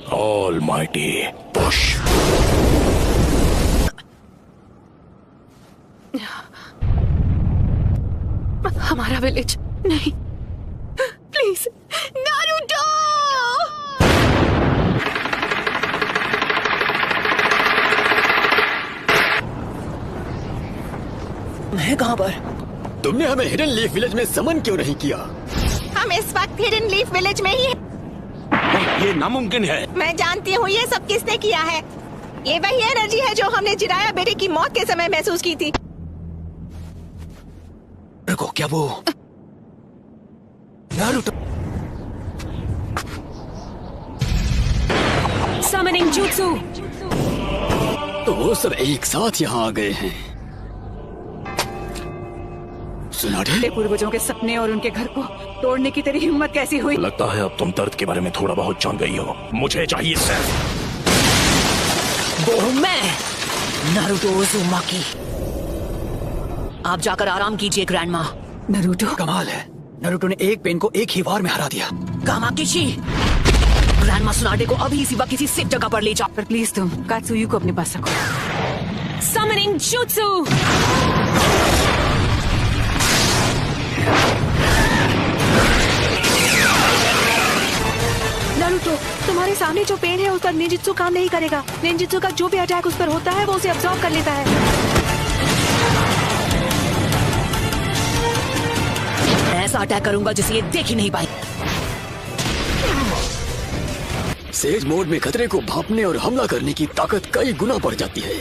Almighty push. हमारा village नहीं, please Naruto. है कहाँ पर? तुमने हमें हिडन लीफ विलेज में समन क्यों नहीं किया? हम इस वक्त हिडन लीफ विलेज में ही हैं। ये नामुमकिन है। मैं जानती हूँ ये सब किसने किया है। ये वही एनर्जी है जो हमने जिराया बेटे की मौत के समय महसूस की थी। रुको, क्या वो नारुतो? Summoning jutsu। तो वो सब एक साथ यहाँ आ गए हैं। सुनाडे? पूर्वजों के सपने और उनके घर को तोड़ने की तेरी हिम्मत कैसी हुई? लगता है अब तुम दर्द के बारे में थोड़ा बहुत जान गई हो। मुझे चाहिए सिर्फ वो हूँ मैं, नारुतो उज़ुमाकी। आप जाकर आराम कीजिए ग्रैंडमा। नारुतो, कमाल है, नारुतो ने एक पेन को एक ही वार में हरा दिया। कामाकिशी, ग्रैंडमा सुनाडे को अभी इसी वक्त किसी सेफ जगह पर ले जाओ। पर प्लीज तुम कात्सुयु को अपने पास रखो। Summoning jutsu। नारुतो, तुम्हारे सामने जो पेन है उस पर निंजुत्सु काम नहीं करेगा। निंजुत्सु का जो भी अटैक उस पर होता है वो उसे अब्सॉर्ब कर लेता है। ऐसा अटैक करूंगा जिसे ये देख ही नहीं पाई। सेज मोड में खतरे को भांपने और हमला करने की ताकत कई गुना बढ़ जाती है।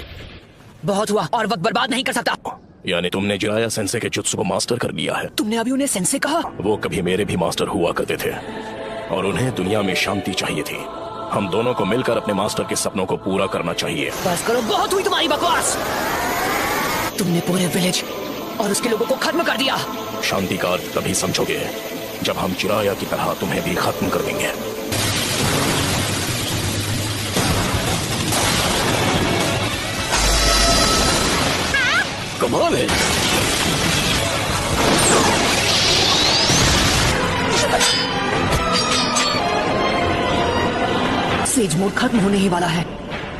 बहुत हुआ, और वक्त बर्बाद नहीं कर सकता। यानी तुमने जिराया सेंसे के जुत्सु को मास्टर कर लिया है। तुमने अभी उन्हें सेंसे कहा? वो कभी मेरे भी मास्टर हुआ करते थे और उन्हें दुनिया में शांति चाहिए थी। हम दोनों को मिलकर अपने मास्टर के सपनों को पूरा करना चाहिए। बस करो, बहुत हुई तुम्हारी बकवास। तुमने पूरे विलेज और उसके लोगों को खत्म कर दिया। शांति का अर्थ तभी समझोगे जब हम जिराया की तरह तुम्हें भी खत्म कर देंगे। कमाल है। सेज मोड खत्म होने ही वाला है।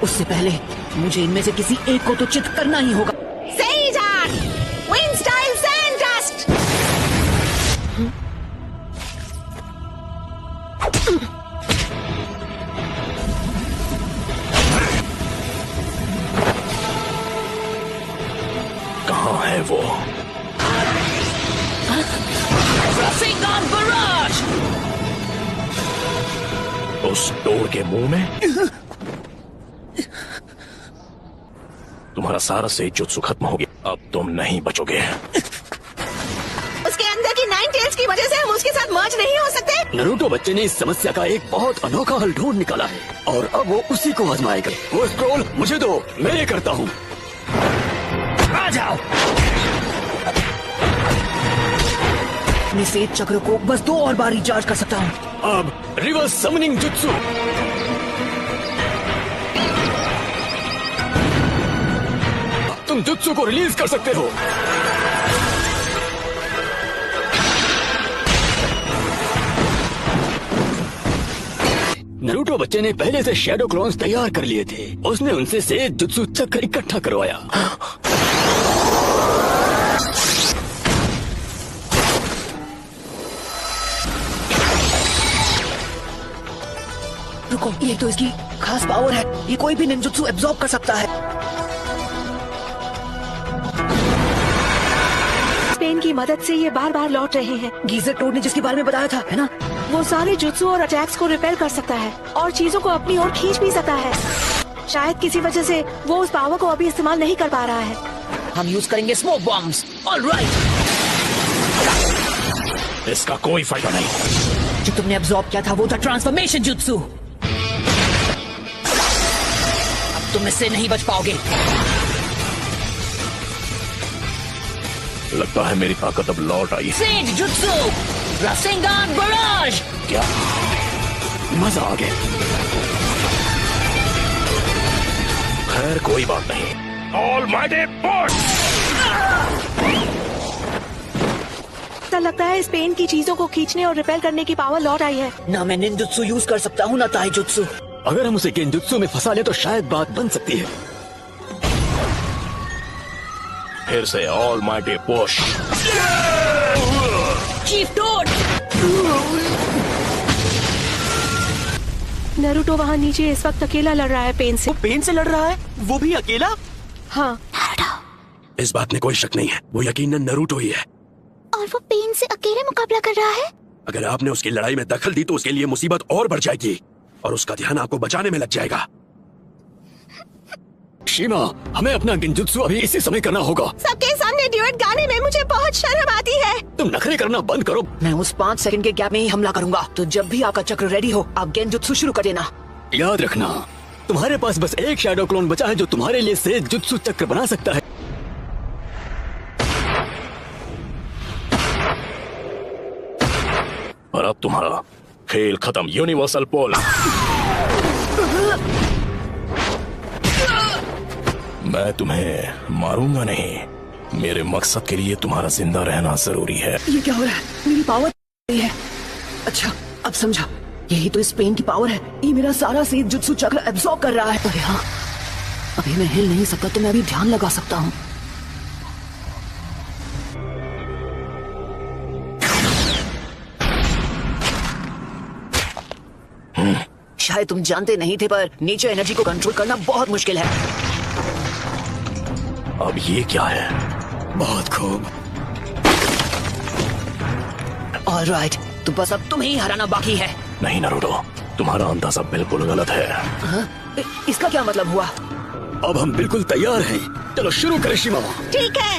उससे पहले मुझे इनमें से किसी एक को तो चित करना ही होगा। Says art, wind style sand dust. कहाँ है वो? Rasengan Barrage! उस डोर के मुंह में? तुम्हारा सारा सेज जुत्सु खत्म हो गया। अब तुम नहीं बचोगे। उसके अंदर की 9 टेल्स की वजह से हम उसके साथ मर्ज नहीं हो सकते। नारुतो बच्चे ने इस समस्या का एक बहुत अनोखा हल ढूंढ निकाला है और अब वो उसी को आजमाएगा। वो स्क्रॉल मुझे दो, मैं ये करता हूँ। आ जाओ। अपने सेज चक्र को बस 2 और बार रिचार्ज कर सकता हूँ। अब रिवर्स समनिंग जुत्सु। तुम जुत्सु को रिलीज कर सकते हो। नारुतो बच्चे ने पहले से शैडो क्लोन्स तैयार कर लिए थे। उसने उनसे सेज जुत्सु चक्र इकट्ठा करवाया। रुको, ये तो इसकी खास पावर है। ये कोई भी निंजुत्सु एब्जॉर्ब कर सकता है। पेन की मदद से ये बार बार लौट रहे हैं। गीजर टोड ने जिसके बारे में बताया था, है ना? वो सारे जुत्सु और अटैक्स को रिपेल कर सकता है और चीजों को अपनी ओर खींच भी सकता है। शायद किसी वजह से वो उस पावर को अभी इस्तेमाल नहीं कर पा रहा है। हम यूज करेंगे स्मोक बॉम्ब्स। ऑलराइट। इसका कोई फायदा नहीं। जो तुमने एब्जॉर्ब किया था वो था ट्रांसफॉर्मेशन जुत्सु। अब तुम इससे नहीं बच पाओगे। लगता है मेरी ताकत अब लौट आई। Sage jutsu, rasengan barrage. क्या मजा आ गया। खैर कोई बात नहीं। Almighty push. ऐसा लगता है इस पेन की चीजों को खींचने और रिपेल करने की पावर लौट आई है। ना मैं निंजुत्सु यूज कर सकता हूँ ना ताईजुत्सु। अगर हम उसे गेंजुत्सु में फंसा ले तो शायद बात बन सकती है। फिर से all mighty push. Chief toad! Naruto वहाँ नीचे इस वक्त अकेला लड़ रहा है पेन से। पेन से लड़ रहा है, वो भी अकेला। हाँ, इस बात में कोई शक नहीं है, वो यकीनन नरूटो ही है। और वो पेन से अकेले मुकाबला कर रहा है। अगर आपने उसकी लड़ाई में दखल दी तो उसके लिए मुसीबत और बढ़ जाएगी और उसका ध्यान आपको बचाने में लग जाएगा। शीमा, हमें अपना गेंजुत्सु अभी इसी समय करना होगा। सबके सामने ड्यूएट गाने में मुझे बहुत शर्म आती है। तुम नखरे करना बंद करो। मैं उस 5 सेकंड के गैप में ही हमला करूंगा, तो जब भी आपका चक्र रेडी हो आप गेंजुत्सु शुरू कर देना। याद रखना, तुम्हारे पास बस एक शैडो क्लोन बचा है जो तुम्हारे लिए से जुत्सु चक्र बना सकता है। और अब तुम्हारा खेल खत्म। यूनिवर्सल पोल। मैं तुम्हें मारूंगा नहीं। मेरे मकसद के लिए तुम्हारा जिंदा रहना जरूरी है। ये क्या हो रहा है? मेरी पावर है। अच्छा, अब समझा। यही तो इस पेन की पावर है। ये मेरा सारा सेज जुत्सु चक्र एब्सॉर्ब कर रहा है। अरे हाँ, अभी मैं हिल नहीं सकता तो मैं अभी ध्यान लगा सकता हूँ। शायद तुम जानते नहीं थे, पर नीचे एनर्जी को कंट्रोल करना बहुत मुश्किल है। अब ये क्या है? बहुत खूब। ऑलराइट, तो बस अब तुम्हें ही हराना बाकी है। नहीं नरूटो, तुम्हारा अंदाजा बिल्कुल गलत है। इसका क्या मतलब हुआ? अब हम बिल्कुल तैयार हैं। चलो शुरू करें शीमा। ठीक है।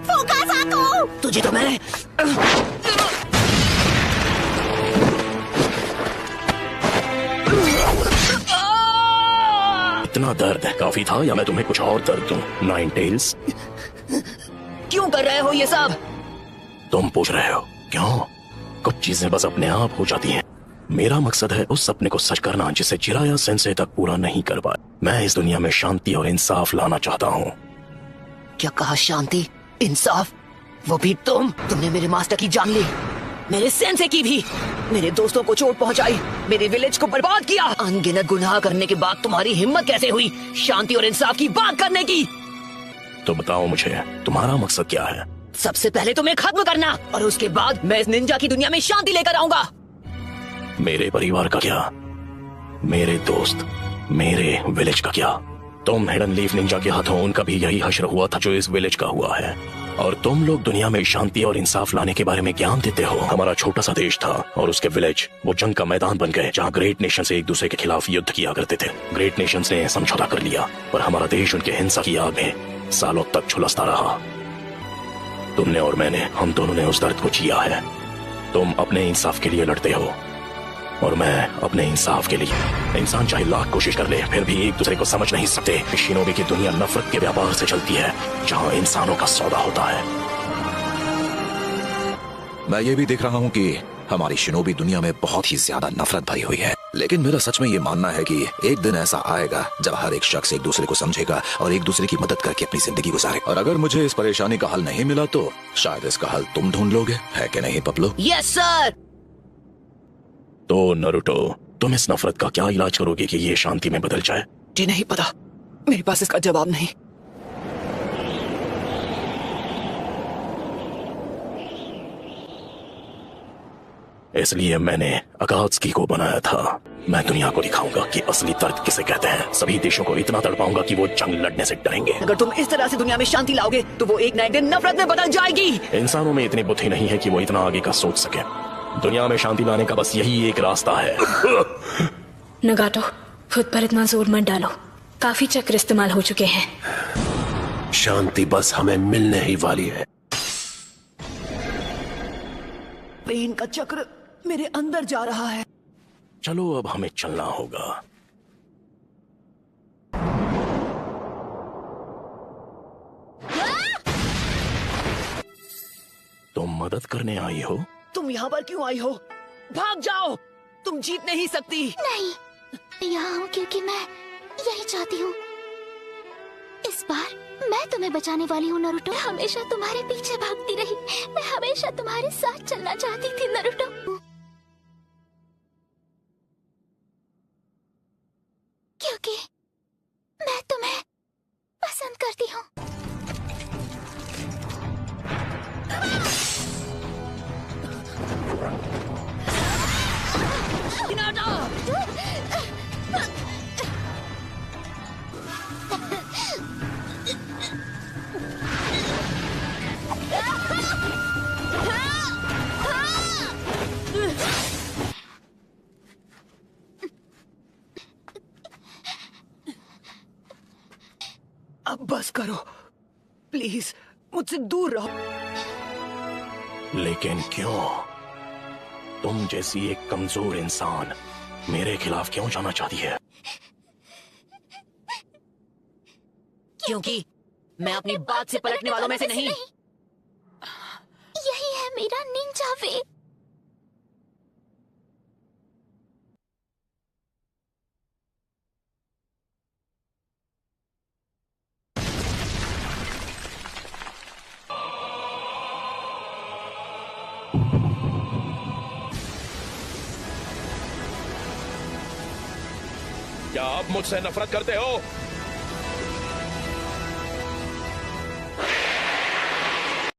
फोकस आको। तुझे तो मैं इतना दर्द काफी था या मैं तुम्हें कुछ और दर्द दूं? नाइन टेल्स, क्यों कर रहे हो ये सब? तुम पूछ रहे हो क्यों? कुछ चीजें बस अपने आप हो जाती हैं। मेरा मकसद है उस सपने को सच करना जिसे जिराया सेंसे तक पूरा नहीं कर पाया। मैं इस दुनिया में शांति और इंसाफ लाना चाहता हूँ। क्या कहा? शांति, इंसाफ? वो भी तुमने मेरे मास्टर की जान ली, मेरे सेंसे की भी, मेरे दोस्तों को चोट पहुंचाई, मेरे विलेज को बर्बाद किया। अनगिनत गुनाह करने के बाद तुम्हारी हिम्मत कैसे हुई शांति और इंसाफ की बात करने की? तो बताओ मुझे, तुम्हारा मकसद क्या है? सबसे पहले तुम्हें खत्म करना, और उसके बाद मैं इस निंजा की दुनिया में शांति लेकर आऊंगा। मेरे परिवार का क्या? मेरे दोस्त, मेरे विलेज का क्या? तुम हिडन लीफ निंजा के हाथों उनका भी यही हश्र हुआ था जो इस विलेज का हुआ है, और तुम लोग दुनिया में शांति और इंसाफ लाने के बारे में ज्ञान देते हो। हमारा छोटा सा देश था और उसके विलेज वो जंग का मैदान बन गए जहाँ ग्रेट नेशन से एक दूसरे के खिलाफ युद्ध किया करते थे। ग्रेट नेशन ने समझौता कर लिया, पर हमारा देश उनके हिंसा की आग में सालों तक झुलसता रहा। तुमने और मैंने, हम दोनों ने उस दर्द को जिया है। तुम अपने इंसाफ के लिए लड़ते हो और मैं अपने इंसाफ के लिए। इंसान चाहे लाख कोशिश कर ले फिर भी एक दूसरे को समझ नहीं सकते। शिनोबी की दुनिया नफरत के व्यापार से चलती है जहाँ इंसानों का सौदा होता है। मैं ये भी देख रहा हूँ कि हमारी शिनोबी दुनिया में बहुत ही ज्यादा नफरत भरी हुई है, लेकिन मेरा सच में ये मानना है कि एक दिन ऐसा आएगा जब हर एक शख्स एक दूसरे को समझेगा और एक दूसरे की मदद करके अपनी जिंदगी गुजारेगा। और अगर मुझे इस परेशानी का हल नहीं मिला तो शायद इसका हल तुम ढूंढ लोगे, है कि नहीं पपलू? Yes sir. तो नरूटो, तुम इस नफरत का क्या इलाज करोगे कि ये शांति में बदल जाए? जी नहीं पता, मेरे पास इसका जवाब नहीं। इसलिए मैंने अकात्सुकी को बनाया था। मैं दुनिया को दिखाऊंगा कि असली दर्द किसे कहते हैं। सभी देशों को इतना तड़पाऊंगा कि वो जंग लड़ने से डरेंगे। अगर तुम इस तरह से दुनिया में शांति लाओगे तो वो एक ना एक दिन नफरत में बदल जाएगी। इंसानों में इतनी बुद्धि नहीं है कि वो इतना आगे का सोच सके। दुनिया में शांति लाने का बस यही एक रास्ता है। नगाटो, खुद पर इतना जोर मत डालो, काफी चक्र इस्तेमाल हो चुके हैं। शांति बस हमें मिलने ही वाली है। पेन का चक्र मेरे अंदर जा रहा है। चलो अब हमें चलना होगा। तुम मदद करने आई हो? तुम यहाँ पर क्यों आई हो? भाग जाओ, तुम जीत नहीं सकती। नहीं, मैं यहाँ हूँ क्योंकि मैं यही चाहती हूँ। इस बार मैं तुम्हें बचाने वाली हूँ नारुतो। मैं हमेशा तुम्हारे पीछे भागती रही, मैं हमेशा तुम्हारे साथ चलना चाहती थी नारुतो। क्योंकि मैं तुम्हें पसंद करती हूँ। अब बस करो प्लीज, मुझसे दूर रहो। लेकिन क्यों? तुम जैसी एक कमजोर इंसान मेरे खिलाफ क्यों जाना चाहती है? क्योंकि मैं अपनी बात से पलटने वालों में से नहीं। यही है मेरा निंजा वे। क्या आप मुझसे नफरत करते हो?